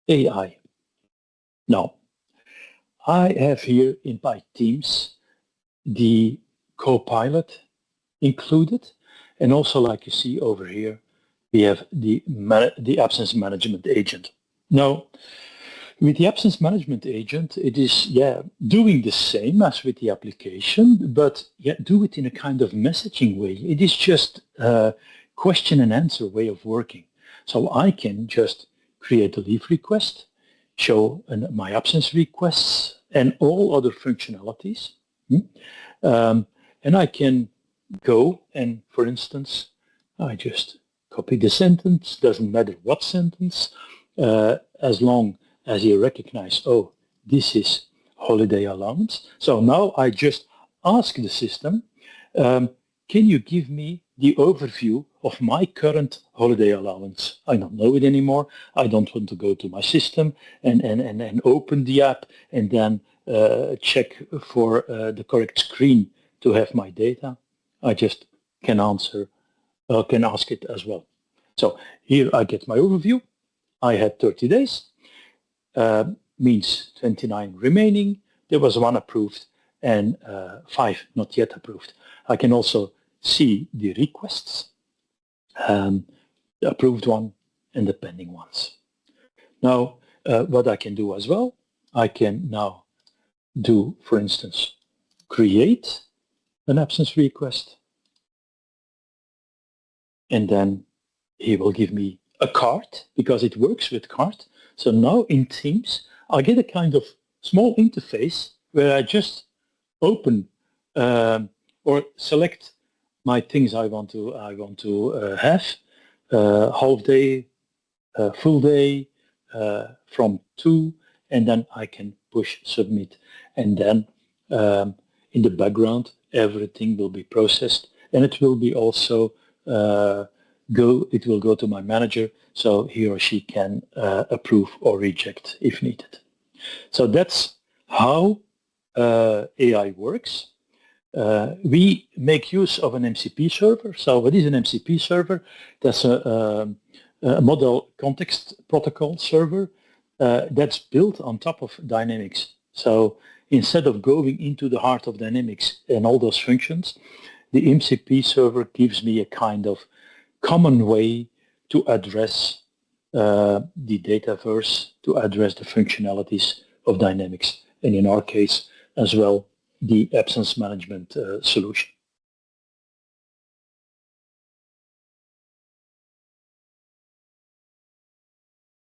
AI. Now, I have here in my Teams the Copilot included, and also, like you see over here, we have the absence management agent. Now, with the absence management agent, it is doing the same as with the application, but do it in a kind of messaging way. It is just a question and answer way of working. So I can just create a leave request, show my absence requests and all other functionalities. And I can go and, for instance, I just copy the sentence, doesn't matter what sentence, as long as you recognize, oh, this is holiday allowance. So now I just ask the system, can you give me the overview of my current holiday allowance? I don't know it anymore. I don't want to go to my system and open the app and then check for the correct screen to have my data. I just can ask it as well. So here I get my overview. I had 30 days, means 29 remaining. There was 1 approved and 5 not yet approved. I can also see the requests, the approved one and the pending ones. Now, what I can do as well, I can now do, for instance, create an absence request, and then he will give me a card because it works with card. So now in Teams, I get a kind of small interface where I just open or select my things I want to have, half day, full day, from 2, and then I can push submit, and then in the background everything will be processed, and it will be also it will go to my manager, so he or she can approve or reject if needed. So that's how AI works. We make use of an MCP server. So what is an MCP server? That's a model context protocol server that's built on top of Dynamics. So instead of going into the heart of Dynamics and all those functions, the MCP server gives me a kind of common way to address the dataverse, to address the functionalities of Dynamics, and in our case as well, the absence management solution.